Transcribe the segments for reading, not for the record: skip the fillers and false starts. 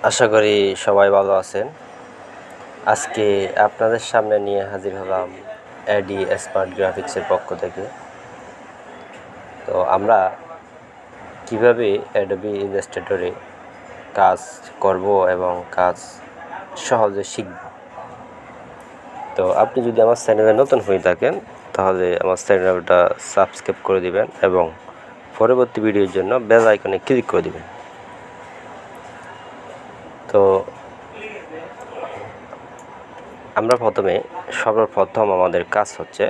আশা করি সবাই ভালো আছেন। আজকে আপনাদের সামনে নিয়ে হাজির হলাম এডি স্মার্ট গ্রাফিক্সের পক্ষ থেকে। তো আমরা কিভাবে অ্যাডোবি ইলাস্ট্রেটরে কাজ করব এবং কাজ সহজে শিখব। তো আপনি যদি আমার চ্যানেলে নতুন হয়ে থাকেন তাহলে আমার চ্যানেলটা সাবস্ক্রাইব করে দিবেন এবং পরবর্তী ভিডিওর জন্য বেল আইকনে ক্লিক করে দিবেন। তো আমরা সর্বপ্রথম আমাদের কাজ হচ্ছে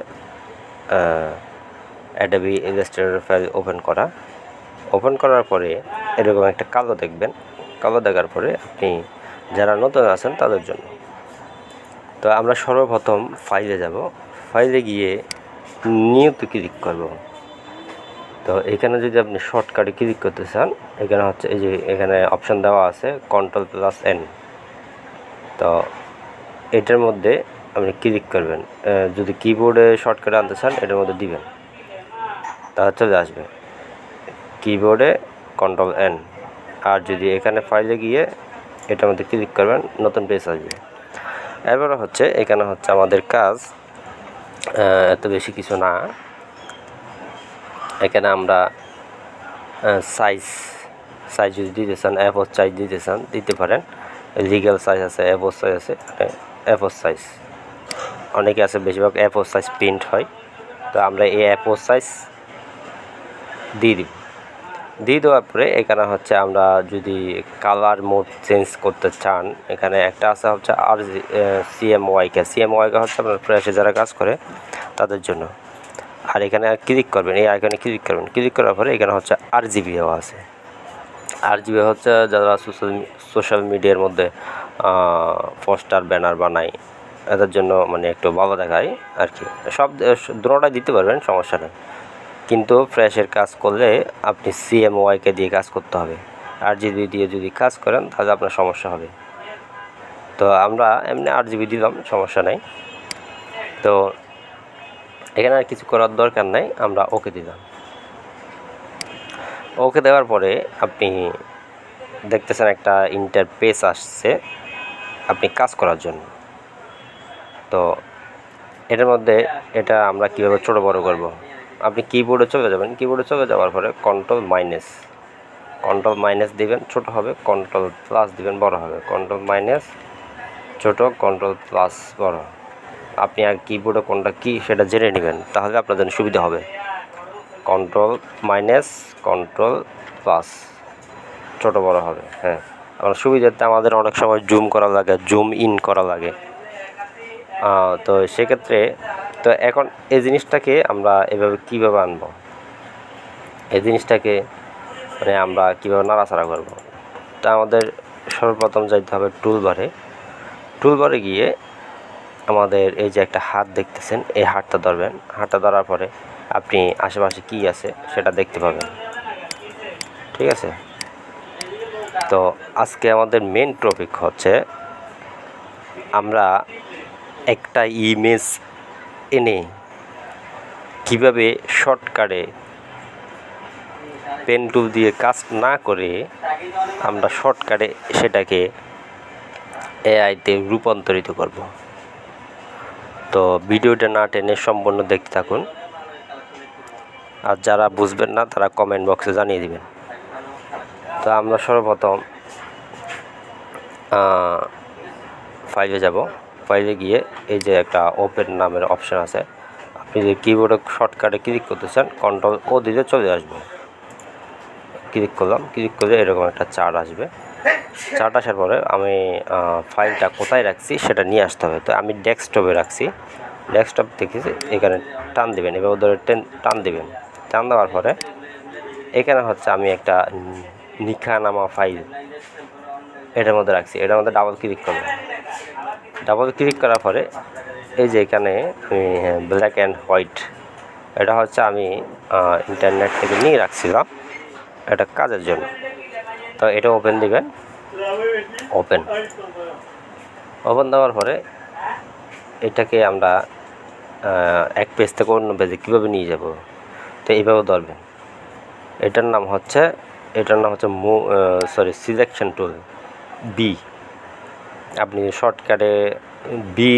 অ্যাডোবি ইলাস্ট্রেটর ফাইল ওপেন করার পরে এরকম একটা কালো দেখবেন। কালো দেখার পরে আপনি যারা নতুন আছেন তাদের জন্য, তো আমরা সর্বপ্রথম ফাইলে যাব। ফাইলে গিয়ে নিউতে ক্লিক করব। তো এখানে যদি আপনি শর্টকাটে ক্লিক করতে চান, এখানে হচ্ছে এই যে এখানে অপশান দেওয়া আছে Ctrl+N। তো এটার মধ্যে আপনি ক্লিক করবেন। যদি কিবোর্ডে শর্টকাট আনতে চান এটার মধ্যে দিবেন, তাহলে চলে আসবে কিবোর্ডে Ctrl+N। আর যদি এখানে ফাইলে গিয়ে এটার মধ্যে ক্লিক করবেন, নতুন পেজ আসবে। এরপরে হচ্ছে এখানে হচ্ছে আমাদের কাজ এত বেশি কিছু না। এখানে আমরা সাইজ যদি দিতে চান, A4 সাইজ দিতে চান দিতে পারেন। লিগ্যাল সাইজ আছে, A4 সাইজ আছে। A4 সাইজ অনেকে আছে, বেশিরভাগ A4 সাইজ প্রিন্ট হয়। তো আমরা এই A4 সাইজ দিয়ে দেওয়ার পরে এখানে হচ্ছে আমরা যদি কালার মোড চেঞ্জ করতে চান, এখানে একটা আছে হচ্ছে আর CMYK হচ্ছে আপনার ফ্রেশে যারা কাজ করে তাদের জন্য। আর এখানে ক্লিক করবেন, এই আইকনে ক্লিক করার পরে এখানে হচ্ছে RGB দেওয়া আছে। RGB হচ্ছে যারা সোশ্যাল মিডিয়ার মধ্যে পোস্টার ব্যানার বানায় এদের জন্য মানে একটু ভালো দেখায় আর কি। সব দুটোটাই দিতে পারবেন, সমস্যা নেই। কিন্তু ফ্রেশের কাজ করলে আপনি CMYK দিয়ে কাজ করতে হবে। RGB দিয়ে যদি কাজ করেন তাহলে আপনার সমস্যা হবে। তো আমরা এমনি RGB দিলাম, সমস্যা নেই। তো এখানে আর কিছু করার দরকার নাই, আমরা ওকে দিলাম। ওকে দেওয়ার পরে আপনি দেখতেছেন একটা ইন্টারফেস আসছে আপনি কাজ করার জন্য। তো এটার মধ্যে এটা আমরা কীভাবে ছোটো বড় করব, আপনি কিবোর্ডে চলে যাবেন। কিবোর্ডে চলে যাওয়ার পরে Ctrl- দিবেন, ছোট হবে। Ctrl+ দিবেন, বড় হবে। Ctrl- ছোট, Ctrl+ বড়। আপনি আর কিবোর্ডে কোনটা কি সেটা জেনে নেবেন, তাহলে আপনার জন্য সুবিধা হবে। Ctrl- Ctrl+ ছোট বড় হবে। হ্যাঁ, আমার সুবিধাতে আমাদের অনেক সময় জুম করা লাগে, জুম ইন করা লাগে। তো সেক্ষেত্রে তো এখন এই জিনিসটাকে আমরা এভাবে কীভাবে আনবো, এই জিনিসটাকে মানে আমরা কীভাবে নাড়াচাড়া করব। তা আমাদের সর্বপ্রথম যাইতে হবে টুলবারে গিয়ে আমাদের এই যে একটা হাত দেখতেছেন, এই হাতটা ধরবেন। হাতটা ধরার পরে আপনি আশেপাশে কি আছে সেটা দেখতে পাবেন, ঠিক আছে। তো আজকে আমাদের মেন টপিক হচ্ছে আমরা একটা ইমেজ এনে কিভাবে শর্টকাটে পেন টুল দিয়ে কাজ না করে আমরা শর্টকাটে সেটাকে এআইতে রূপান্তরিত করব। তো ভিডিওটা না টেনে সম্পূর্ণ দেখতে থাকুন। আর যারা বুঝবেন না তারা কমেন্ট বক্সে জানিয়ে দিবেন। তো আমরা সর্বপ্রথম ফাইলে যাব। ফাইলে গিয়ে এই যে একটা ওপেন নামের অপশান আছে, আপনি যদি কিবোর্ডে শর্টকাটে ক্লিক করতে চান Ctrl+O দিলে চলে আসবে। ক্লিক করলে এরকম একটা চার্ট আসবে। চার্ট আসার পরে আমি ফাইলটা কোথায় রাখছি সেটা নিয়ে আসতে হবে। তো আমি ডেস্কটপে রাখছি। ডেস্কটপ থেকে এখানে টান দেবেন, এবার ধরে টান দেবেন। টান দেওয়ার পরে এখানে হচ্ছে আমি একটা নিখা নামা ফাইল এটার মধ্যে রাখছি। এটার মধ্যে ডাবল ক্লিক করার পরে এই যে এখানে ব্ল্যাক অ্যান্ড হোয়াইট, এটা হচ্ছে আমি ইন্টারনেট থেকে নিয়ে রাখছিলাম এটা কাজের জন্য। তো এটা ওপেন দিবেন। ওপেন দেওয়ার পরে এটাকে আমরা এক পেজ থেকে অন্য পেজে কীভাবে নিয়ে যাব, তো এইভাবে ধরবেন। এটার নাম হচ্ছে সিলেকশন টুল। বি, আপনি শর্টকাটে বি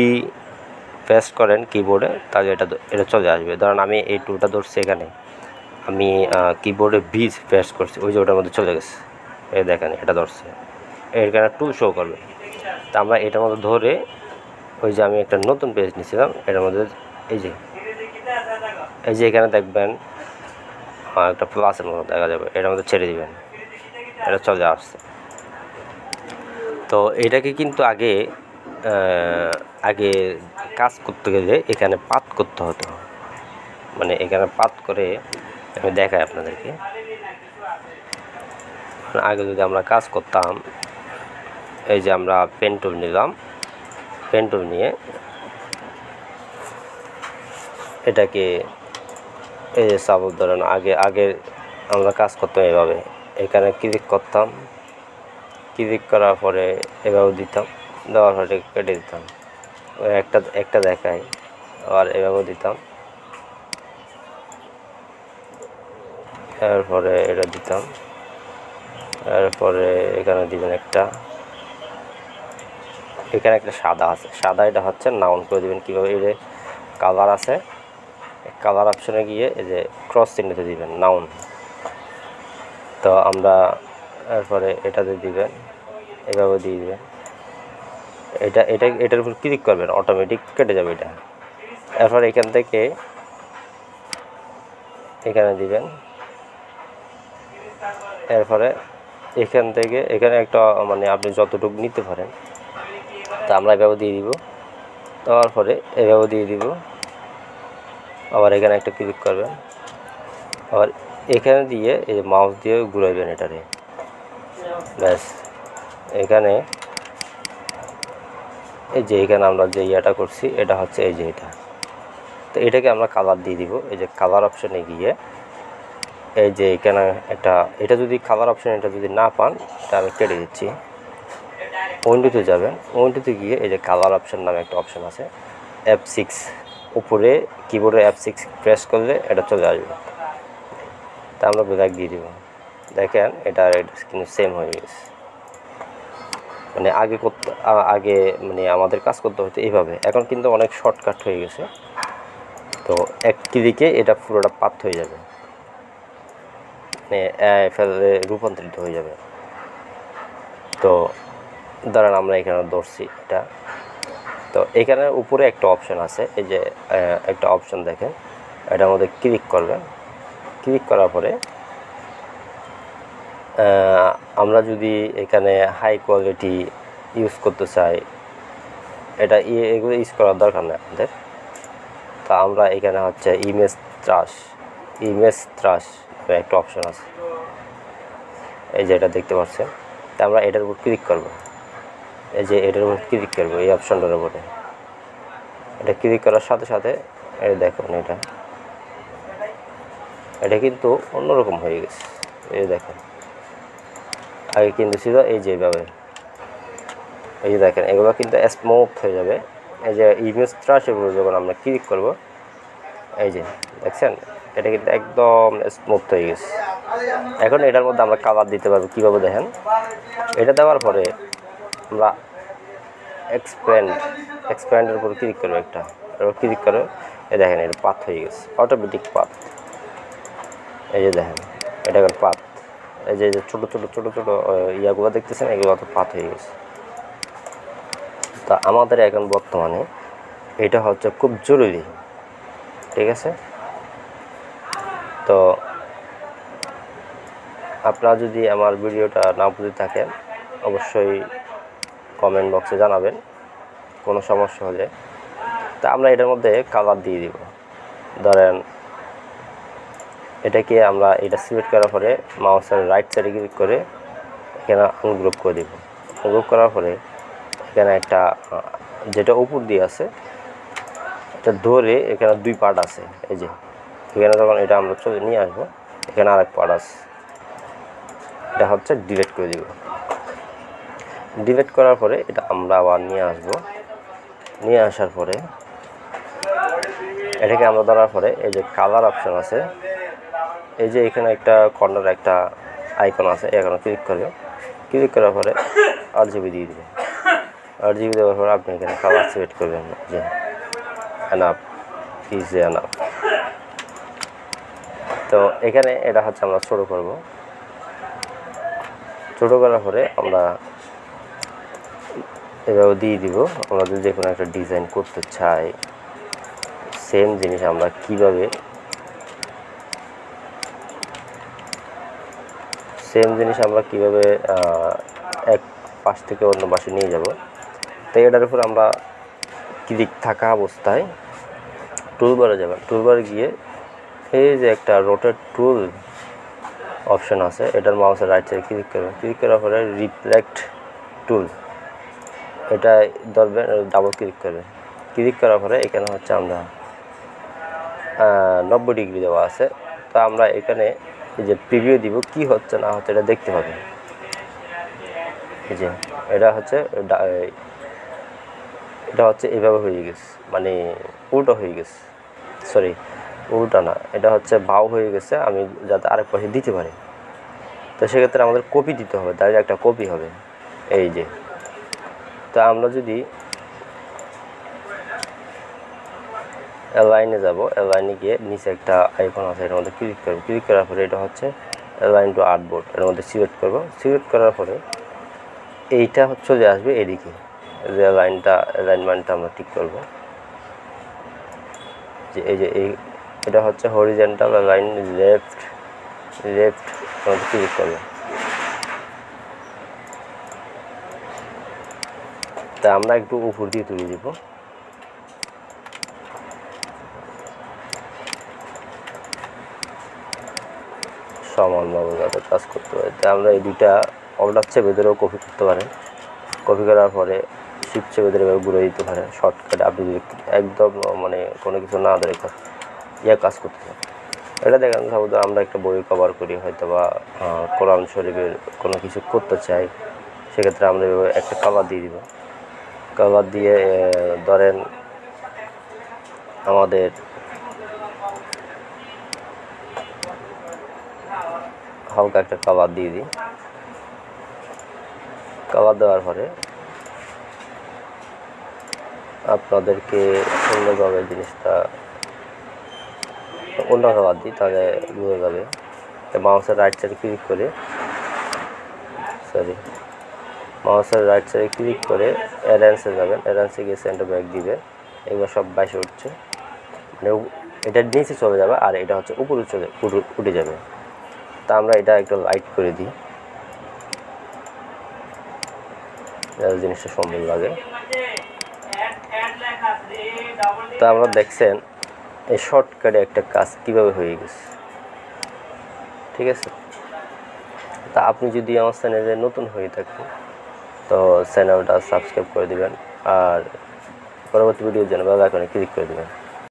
প্রেস করেন কিবোর্ডে, তাহলে এটা চলে আসবে। ধরেন আমি এই টুলটা ধরছি, এখানে আমি কিবোর্ডে বি প্রেস করছি, ওই যে ওটার মধ্যে চলে গেছে, এই দেখেন এটা ধরছে, এখানে টুল শো করবে। তা আমরা এটার মধ্যে ধরে, ওই যে আমি একটা নতুন পেজ নিয়েছিলাম, এটার মধ্যে এই যে এখানে দেখবেন একটা প্লাসের মতো দেখা যাবে, এটার মধ্যে ছেড়ে দিবেন, এটা চলে আসছে। তো এটাকে কিন্তু আগে কাজ করতে গেলে এখানে পাত করতে হতো, মানে এখানে পাত করে আমি দেখাই আপনাদেরকে। আগে যদি আমরা কাজ করতাম, এই যে আমরা পেন টুল নিলাম, পেন টুল নিয়ে এটাকে এই যে সাপোজ ধরেন আগে আমরা কাজ করতাম এভাবে, এখানে ক্লিক করতাম, ক্লিক করার পরে এভাবে দিতাম, দেওয়ার পরে কেটে দিতাম, একটা দেখাই, আবার এভাবে দিতাম, এরপরে এটা দিতাম, এরপরে এখানে দিবেন এখানে একটা সাদা আছে, সাদা এটা হচ্ছে নাউন করে দিবেন। কীভাবে? এই যে কালার আছে, কালার অপশনে গিয়ে এই যে ক্রস চিহ্নতে দিবেন নাউন। তো আমরা এরপরে এটাতে দিবেন, এভাবে দিয়ে দিবেন, এটার উপর ক্লিক করবেন, অটোমেটিক কেটে যাবে এটা। এরপর এখান থেকে এখানে দিবেন, এরপরে এখান থেকে এখানে একটা মানে আপনি যতটুকু নিতে পারেন, তা আমরা এভাবে দিয়ে দিব, দেওয়ার পরে এভাবে দিয়ে দিব, আবার এখানে একটা ক্লিক করবেন, আবার এখানে দিয়ে এই মাউস দিয়ে ঘুরাইবেন এটারে, ব্যাস। এখানে এই যে এখানে আমরা যে ইয়াটা করছি, এটা হচ্ছে এই যে এটা। তো এটাকে আমরা কালার দিয়ে দিব, এই যে কালার অপশানে গিয়ে এই যে এখানে এটা যদি কালার অপশান এটা যদি না পান, এটা আমি কেটে দিচ্ছি। উইন্ডোতে যাবেন, উইন্ডোতে গিয়ে এই যে কালার অপশান নামে একটা অপশান আছে, F6 উপরে কিবোর্ডে F6 প্রেস করলে এটা চলে আসবে। তা আমরা ব্ল্যাক দিয়ে দিব, দেখেন এটা কিন্তু সেম হয়ে গেছে। মানে আগে মানে আমাদের কাজ করতে হতো এইভাবে, এখন কিন্তু অনেক শর্টকাট হয়ে গেছে। তো এক ক্লিকে এটা পুরোটা পাত হয়ে যাবে, মানে ফেলে রূপান্তরিত হয়ে যাবে। তো ধরেন আমরা এখানে ধরছি এটা, তো এখানে উপরে একটা অপশান আছে, এই যে একটা অপশান দেখেন, এটার মধ্যে ক্লিক করবেন, ক্লিক করার পরে আমরা যদি এখানে হাই কোয়ালিটি ইউজ করতে চাই, এগুলো ইউজ করার দরকার নেই আমাদের। তা আমরা এখানে হচ্ছে ইমেজ ত্রাস একটা অপশান আছে, এই যে এটা দেখতে পাচ্ছেন। তা আমরা এটার উপর ক্লিক করব, এই যে এটার উপর ক্লিক করবো, এই অপশানটার উপরে এটা ক্লিক করার সাথে সাথে এই দেখুন এটা কিন্তু অন্যরকম হয়ে গেছে। এই দেখেন আগে কিন্তু ছিল এই যে এইভাবে, এই যে দেখেন এগুলো কিন্তু স্মুথ হয়ে যাবে। এই যে ইমেজ ত্রাস এগুলো যখন আমরা ক্লিক করব, এই যে দেখছেন এটা কিন্তু একদম স্মুথ হয়ে গেছে। এখন এটার মধ্যে আমরা কালার দিতে পারবো কীভাবে দেখেন। এটা দেওয়ার পরে আমরা এক্সপ্যান্ডের উপর ক্লিক করবো, ক্লিক করে এই দেখেন এটা পাত হয়ে গেছে, অটোমেটিক পাত। এই যে দেখেন এটা এখন পাত, এই যে ছোটো ইয়াগুলো দেখতেছেন, এগুলো তো পাত হয়ে গেছে। তা আমাদের এখন বর্তমানে এটা হচ্ছে খুব জরুরি, ঠিক আছে। তো আপনারা যদি আমার ভিডিওটা না বুঝে থাকেন, অবশ্যই কমেন্ট বক্সে জানাবেন কোনো সমস্যা হলে। তা আমরা এটার মধ্যে কালার দিয়ে দিব। ধরেন এটাকে আমরা এটা সিলেক্ট করার পরে মাউসের রাইট সাইডে ক্লিক করে এখানে আনগ্রুপ করে দেব। গ্রুপ করার পরে এখানে একটা যেটা উপর দিয়ে আছে এটা ধরে এখানে দুই পার্ট আছে, এই যে এখানে যখন এটা আমরা চলে নিয়ে আসবো, এখানে আরেক পার্ট আছে, এটা হচ্ছে ডিলিট করে দিব। ডিলিট করার পরে এটা আমরা আবার নিয়ে আসবো, নিয়ে আসার পরে এটাকে আমরা ধরার পরে এই যে কালার অপশন আছে, এই যে এখানে একটা কর্নার একটা আইকন আছে, এখানে ক্লিক করবে। ক্লিক করার পরে RGB দিয়ে দেবেন। RGB দেওয়ার পর আপনি এখানে কালার সিলেক্ট করবেন যে এনাফ ইজ এনাফ। তো এখানে এটা হচ্ছে আমরা ছোটো করব। ছোটো করার পরে আমরা এভাবে দিয়ে দিব। আমরা যদি যে কোনো একটা ডিজাইন করতে চাই, সেম জিনিস আমরা কিভাবে এক পাশ থেকে অন্য পাশে নিয়ে যাব। তো এটার উপর আমরা ক্লিক থাকা অবস্থায় টুলবারে যাবেন। টুলবারে গিয়ে এই যে একটা রোটেট টুল অপশন আছে, এটার মাউসের রাইট সাইডে ক্লিক করবেন। ক্লিক করার পরে রিফ্লেক্ট টুল এটা ধরবেন, ডাবল ক্লিক করবেন। ক্লিক করার পরে এখানে হচ্ছে আমরা 90 ডিগ্রি দেওয়া আছে। তো আমরা এখানে এই যে প্রিভিউ দিব, কি হচ্ছে না হচ্ছে এটা দেখতে পাবেন। এই যে এটা হচ্ছে এভাবে হয়ে গেছে, মানে উল্টো হয়ে গেছে, সরি উল্টা না, এটা হচ্ছে বাউ হয়ে গেছে। আমি যাতে আরেক পাশে দিতে পারি, তো সেক্ষেত্রে আমাদের কপি দিতে হবে, তাই একটা কপি হবে এই যে। তো আমরা যদি অ্যালাইনে যাব, অ্যালাইনে গিয়ে নিচে একটা আইকন আছে, এর মধ্যে ক্লিক করব। ক্লিক করার পরে এটা হচ্ছে অ্যালাইন টু আর্টবোর্ড, এর মধ্যে সিলেক্ট করব। সিলেক্ট করার পরে এইটা চলে আসবে এদিকে, যে অ্যালাইনমেন্টটা আমরা ঠিক করব। যে এই যে এটা হচ্ছে হরিজন্টাল অ্যালাইন লেফট মধ্যে ক্লিক করব। তা আমরা একটু উপর দিয়ে তুলে দিব। সমানভাবে যাতে কাজ করতে পারে, তাই আমরা এই দুইটা অল্টার চেপে ধরেও কপি করতে পারেন। কপি করার পরে শিফট চেপে ধরে ঘুরে দিতে পারেন শর্টকাটে। আপনি যদি একদম মানে কোনো কিছু না ধরে কাজ করতে পারেন। এটা দেখেন, সাপোজ আমরা একটা বই কভার করি, হয়তো বা কোরআন শরীফের কোনো কিছু করতে চাই, সেক্ষেত্রে আমরা একটা কালার দিয়ে দিব। কালার দিয়ে ধরেন আমাদের হালকা একটা কালার দিয়ে দিই। কালার দেওয়ার পরে আপনাদেরকে সুন্দরভাবে জিনিসটা অন্য কালার দিই, তাহলে বোঝা যাবে। মাউসের রাইট সাইডে ক্লিক করে অ্যারেঞ্জে যাবেন। অ্যারেঞ্জে গিয়ে সেন্টার ব্যাক দিবেন। এগুলো সব বাইশে উঠছে, মানে এটা নিচে চলে যাবে, আর এটা হচ্ছে উপরে উঠে যাবে। তা আমরা এটা একটু লাইট করে দিই, জিনিসটা সুন্দর লাগে। তা আমরা দেখছেন এই শর্টকাটে একটা কাজ কিভাবে হয়ে গেছে, ঠিক আছে। তা আপনি যদি আমার চ্যানেলে নতুন হয়ে থাকেন, তো চ্যানেলটা সাবস্ক্রাইব করে দিবেন, আর পরবর্তী ভিডিওর জন্য বেল আইকনে ক্লিক করে দেবেন।